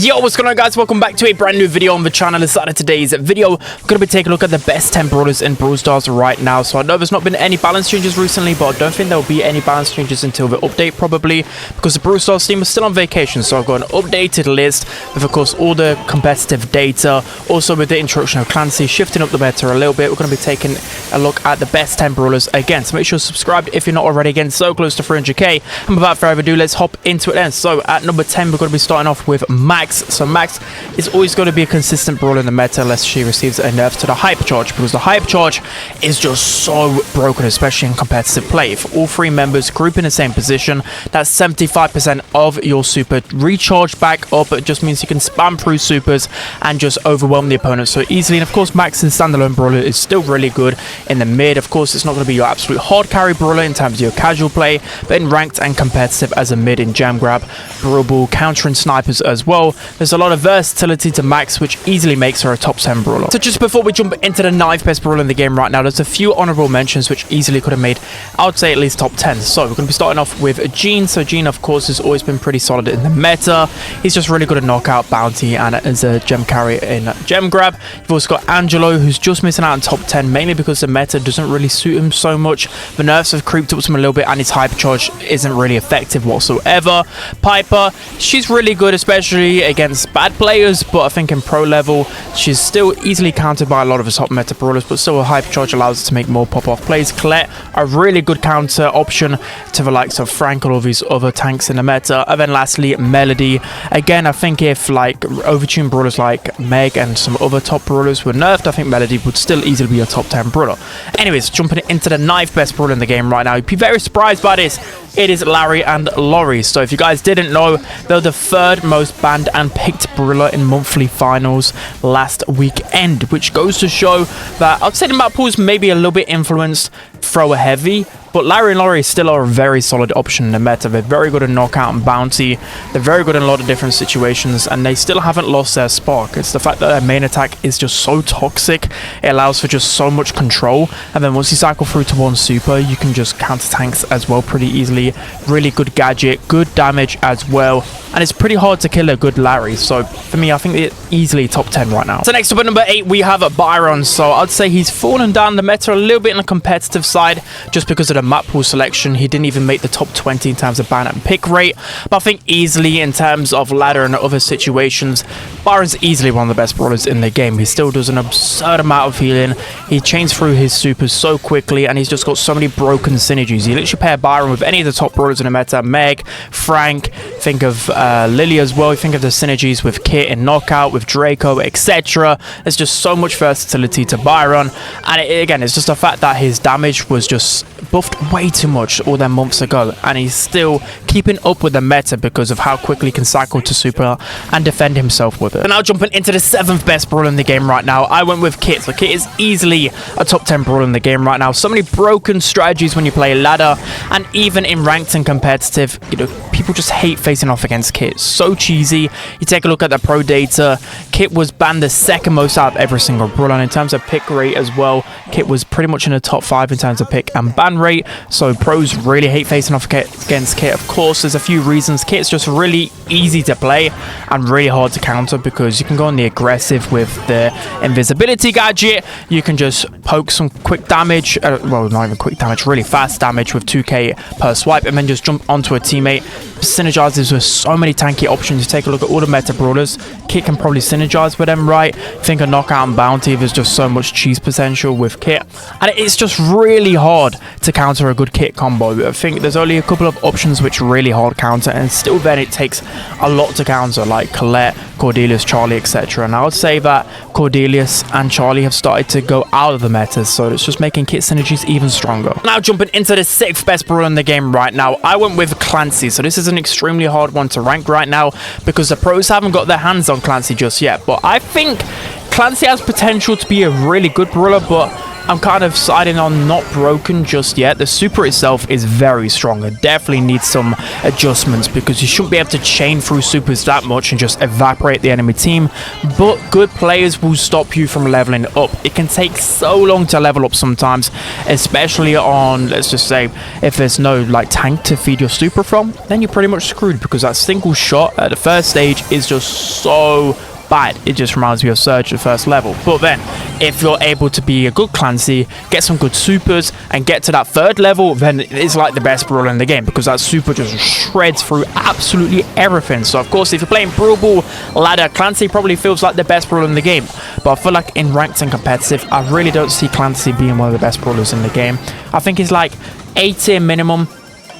Yo, what's going on, guys? Welcome back to a brand new video on the channel. Inside of today's video, I'm going to be taking a look at the best 10 brawlers in Brawl Stars right now. So I know there's not been any balance changes recently, but I don't think there'll be any balance changes until the update, probably, because the Brawl Stars team is still on vacation. So I've got an updated list with, of course, all the competitive data. Also, with the introduction of Clancy, shifting up the meta a little bit, we're going to be taking a look at the best 10 brawlers again. So make sure you're subscribed if you're not already. Again, so close to 300k. And without further ado, let's hop into it then. So at number 10, we're going to be starting off with Max. So Max is always going to be a consistent brawler in the meta unless she receives a nerf to the hype charge, because the hype charge is just so broken, especially in competitive play. If all three members group in the same position, that's 75% of your super recharge back up. It just means you can spam through supers and just overwhelm the opponent so easily. And of course, Max's standalone brawler is still really good in the mid. Of course, it's not going to be your absolute hard carry brawler in terms of your casual play, but in ranked and competitive as a mid in gem grab, brawl ball, countering snipers as well. There's a lot of versatility to Max, which easily makes her a top 10 brawler. So just before we jump into the 9th best brawler in the game right now, there's a few honorable mentions which easily could have made, I would say, at least top 10. So we're going to be starting off with Gene. So Gene, of course, has always been pretty solid in the meta. He's just really good at knockout, bounty, and as a gem carry in gem grab. You've also got Angelo, who's just missing out on top 10, mainly because the meta doesn't really suit him so much. The nerfs have creeped up to him a little bit, and his hyper charge isn't really effective whatsoever. Piper, she's really good, especially against bad players, but I think in pro level, she's still easily countered by a lot of the top meta brawlers, but still a hyper charge allows her to make more pop-off plays. Colette, a really good counter option to the likes of Frank or all these other tanks in the meta. And then lastly, Melody. Again, I think if like overtuned brawlers like Meg and some other top brawlers were nerfed, I think Melody would still easily be a top 10 brawler. Anyways, jumping into the 9th best brawler in the game right now, you'd be very surprised by this. It is Larry and Lori. So if you guys didn't know, they're the 3rd most banned and picked brawler in monthly finals last weekend, which goes to show that I'd say the map pool's maybe a little bit influenced thrower heavy, but Larry and Lori still are a very solid option in the meta. They're very good at knockout and bounty. They're very good in a lot of different situations, and they still haven't lost their spark. It's the fact that their main attack is just so toxic. It allows for just so much control, and then once you cycle through to one super, you can just counter tanks as well pretty easily. Really good gadget, good damage as well, and it's pretty hard to kill a good Larry. So for me, I think it's easily top 10 right now. So next up at number 8, we have Byron. So I'd say he's fallen down the meta a little bit in the competitive side just because of the map pool selection. He didn't even make the top 20 in terms of ban and pick rate, but I think easily in terms of ladder and other situations, Byron's easily one of the best brawlers in the game. He still does an absurd amount of healing. He chains through his supers so quickly, and he's just got so many broken synergies. You literally pair Byron with any of the top brawlers in the meta. Meg, Frank, think of Lily as well. You think of the synergies with Kit and Knockout, with Draco, etc. There's just so much versatility to Byron, and again, it's just the fact that his damage was just buffed way too much all them months ago, and he's still keeping up with the meta because of how quickly he can cycle to super and defend himself with it. And now jumping into the 7th best brawler in the game right now, I went with Kit. So Kit is easily a top 10 brawler in the game right now. So many broken strategies when you play ladder, and even in ranked and competitive, you know, people just hate facing off against Kit. So cheesy. You take a look at the pro data, Kit was banned the 2nd most out of every single brawler, and in terms of pick rate as well, Kit was pretty much in the top 5 in terms of pick and ban rate. So pros really hate facing off against Kit. Of course, there's a few reasons. Kit's just really easy to play and really hard to counter because you can go on the aggressive with the invisibility gadget. You can just poke some quick damage, well, not even quick damage, really fast damage with 2k per swipe, and then just jump onto a teammate. Synergizes with so many tanky options. You take a look at all the meta brawlers, Kit can probably synergize with them, right? Think of knockout and bounty, there's just so much cheese potential with Kit, and it's just really hard to counter a good Kit combo. I think there's only a couple of options which really hard counter, and still then it takes a lot to counter, like Colette, Cordelius, Charlie, etc. And I would say that Cordelius and Charlie have started to go out of the meta, so it's just making Kit synergies even stronger. Now jumping into the 6th best brawler in the game right now, I went with Clancy. So this is an extremely hard one to rank right now because the pros haven't got their hands on Clancy just yet, but I think Clancy has potential to be a really good brawler, but I'm kind of siding on not broken just yet. The super itself is very strong. It definitely needs some adjustments because you shouldn't be able to chain through supers that much and just evaporate the enemy team. But good players will stop you from leveling up. It can take so long to level up sometimes, especially on, let's just say, if there's no like tank to feed your super from, then you're pretty much screwed because that single shot at the first stage is just so bad. It just reminds me of Surge at first level. But then if you're able to be a good Clancy, get some good supers and get to that third level, then it's like the best brawler in the game because that super just shreds through absolutely everything. So of course, if you're playing Brawl Ball ladder, Clancy probably feels like the best brawler in the game. But I feel like in ranked and competitive, I really don't see Clancy being one of the best brawlers in the game. I think he's like A tier minimum,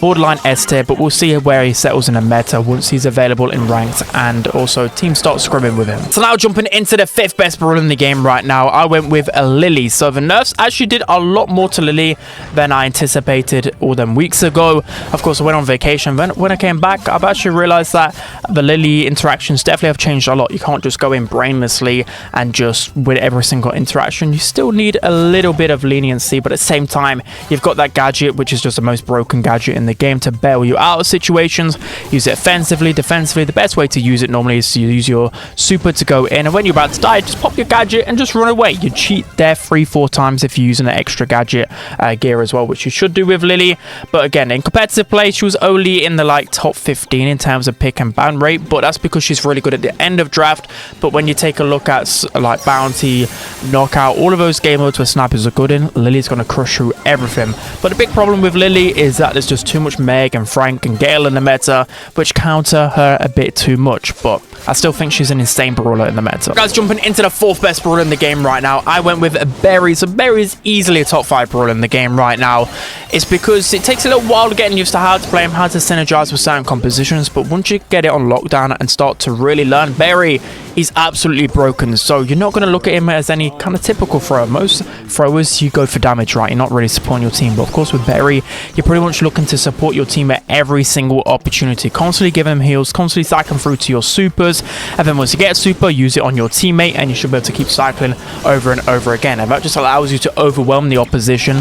borderline S tier, but we'll see where he settles in the meta once he's available in ranked and also teams start scrimming with him. So now jumping into the 5th best brawler in the game right now, I went with a Lily. So the nerfs actually did a lot more to Lily than I anticipated all them weeks ago. Of course, I went on vacation. When I came back, I've actually realized that the Lily interactions definitely have changed a lot. You can't just go in brainlessly and just with every single interaction. You still need a little bit of leniency, but at the same time, you've got that gadget, which is just the most broken gadget in the game to bail you out of situations. Use it offensively, defensively. The best way to use it normally is to use your super to go in, and when you're about to die, just pop your gadget and just run away. You cheat there 3-4 times if you're using an extra gadget gear as well, which you should do with Lily. But again, in competitive play, she was only in the like top 15 in terms of pick and ban rate, but that's because she's really good at the end of draft. But when you take a look at like bounty, knockout, all of those game modes where snipers are good in, Lily's going to crush through everything. But the big problem with Lily is that there's just too much Meg and Frank and Gail in the meta, which counter her a bit too much, but I still think she's an insane brawler in the meta. Guys, jumping into the 4th best brawler in the game right now, I went with Berry. So Berry is easily a top 5 brawler in the game right now. It's because it takes a little while getting used to how to play him, how to synergize with certain compositions, but once you get it on lockdown and start to really learn Berry, he's absolutely broken. So you're not going to look at him as any kind of typical thrower. Most throwers, you go for damage, right? You're not really supporting your team, but of course with Berry, you're pretty much looking to support your team at every single opportunity, constantly give him heals, constantly cycling through to your supers, and then once you get a super, use it on your teammate, and you should be able to keep cycling over and over again, and that just allows you to overwhelm the opposition.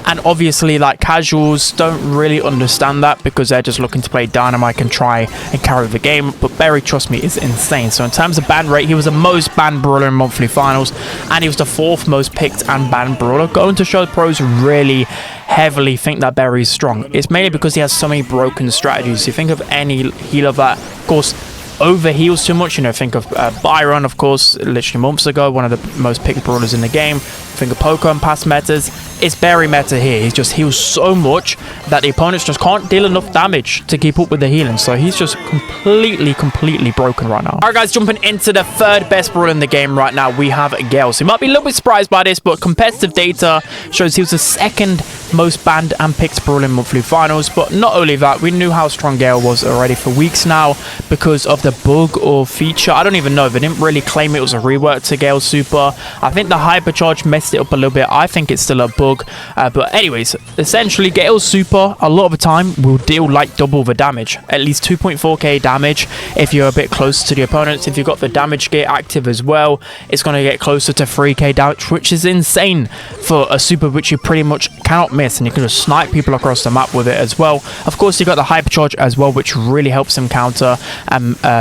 And obviously, like, casuals don't really understand that because they're just looking to play Dynamite and try and carry the game. But Berry, trust me, is insane. So in terms of ban rate, he was the most banned brawler in monthly finals, and he was the 4th most picked and banned brawler, going to show pros really heavily think that Berry is strong. It's mainly because he has so many broken strategies. You think of any healer that, of course, overheals too much, you know, think of Byron, of course, literally months ago, one of the most picked brawlers in the game. Think of Poco and past metas. It's Berry meta here. He just heals so much that the opponents just can't deal enough damage to keep up with the healing. So he's just completely broken right now. All right, guys, jumping into the 3rd best brawler in the game right now, we have Gail. So you might be a little bit surprised by this, but competitive data shows he was the 2nd most banned and picked brawler in monthly finals. But not only that, we knew how strong Gail was already for weeks now because of the bug or feature. I don't even know. They didn't really claim it was a rework to Gail's super. I think the hypercharge messed it up a little bit. I think it's still a bug. But anyways, essentially Gail's super a lot of the time will deal like double the damage, at least 2.4k damage if you're a bit closer to the opponents. If you've got the damage gear active as well, it's going to get closer to 3k damage, which is insane for a super which you pretty much cannot miss, and you can just snipe people across the map with it as well. Of course, you got the hypercharge as well, which really helps him counter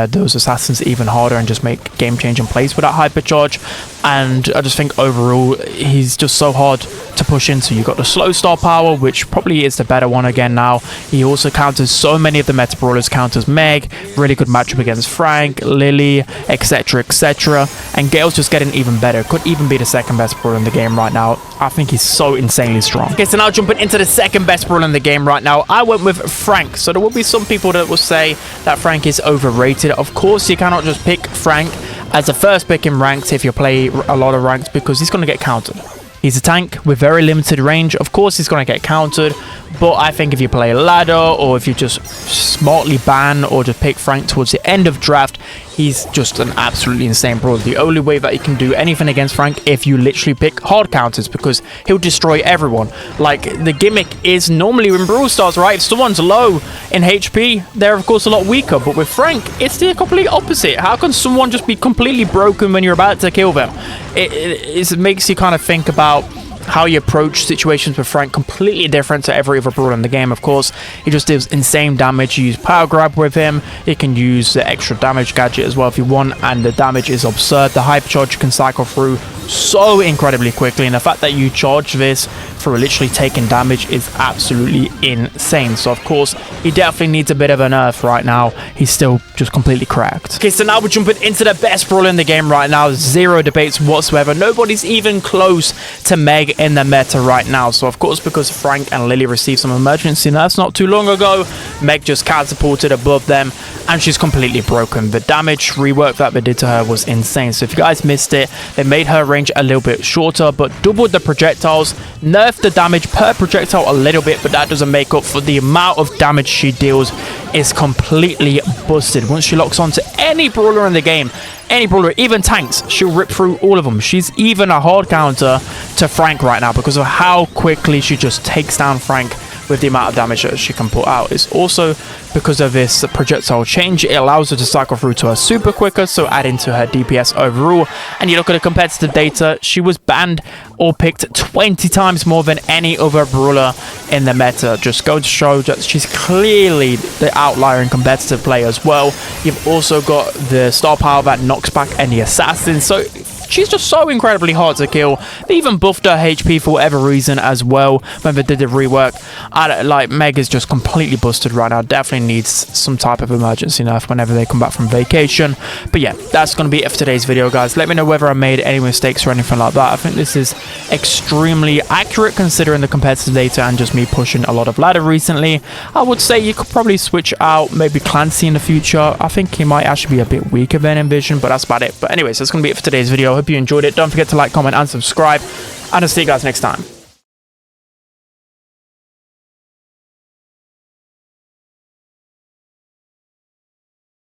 those assassins even harder and just make game-changing plays with that hypercharge. And I just think overall he's just so hard to push into. You've got the slow star power, which probably is the better one again now. He also counters so many of the meta brawlers, counters Meg, really good matchup against Frank, Lily, etc, etc. And Gail's just getting even better. Could even be the 2nd best brawler in the game right now. I think he's so insanely strong. Okay, so now jumping into the 2nd best brawler in the game right now, I went with Frank. So there will be some people that will say that Frank is overrated. Of course, you cannot just pick Frank as the 1st pick in ranked if you play a lot of ranked, because he's going to get countered. He's a tank with very limited range. Of course, he's going to get countered, but I think if you play ladder or if you just smartly ban or just pick Frank towards the end of draft, he's just an absolutely insane brawler. The only way that you can do anything against Frank if you literally pick hard counters, because he'll destroy everyone. Like, the gimmick is normally in Brawl Stars, right? If someone's low in HP, they're of course a lot weaker, but with Frank, it's the complete opposite. How can someone just be completely broken when you're about to kill them? It makes you kind of think about how you approach situations with Frank completely different to every other brawler in the game. Of course, he just deals insane damage. You use power grab with him. You can use the extra damage gadget as well if you want, and the damage is absurd. The hypercharge can cycle through so incredibly quickly, and the fact that you charge this for literally taking damage is absolutely insane. So of course, he definitely needs a bit of a nerf right now. He's still just completely cracked. Okay, so now we're jumping into the best brawler in the game right now. Zero debates whatsoever. Nobody's even close to Meg in the meta right now. So of course, because Frank and Lily received some emergency nerfs not too long ago, Meg just catapulted above them, and she's completely broken. The damage rework that they did to her was insane. So if you guys missed it, they made her range a little bit shorter, but doubled the projectiles, nerfed the damage per projectile a little bit, but that doesn't make up for the amount of damage she deals. Is completely busted. Once she locks onto any brawler in the game, any brawler, even tanks, she'll rip through all of them. She's even a hard counter to Frank right now because of how quickly she just takes down Frank with the amount of damage that she can put out. It's also because of this projectile change, it allows her to cycle through to her super quicker, so adding to her DPS overall. And you look at the competitive data, she was banned or picked 20 times more than any other brawler in the meta. Just go to show that she's clearly the outlier in competitive play as well. You've also got the star power that knocks back any assassins, so she's just so incredibly hard to kill. They even buffed her HP for whatever reason as well when they did the rework. Like, Meg is just completely busted right now. Definitely needs some type of emergency nerf whenever they come back from vacation. But yeah, that's going to be it for today's video, guys. Let me know whether I made any mistakes or anything like that. I think this is extremely accurate considering the competitive data and just me pushing a lot of ladder recently. I would say you could probably switch out maybe Clancy in the future. I think he might actually be a bit weaker than Envision, but that's about it. But anyways, that's going to be it for today's video. I hope you enjoyed it. Don't forget to like, comment, and subscribe. And I'll see you guys next time.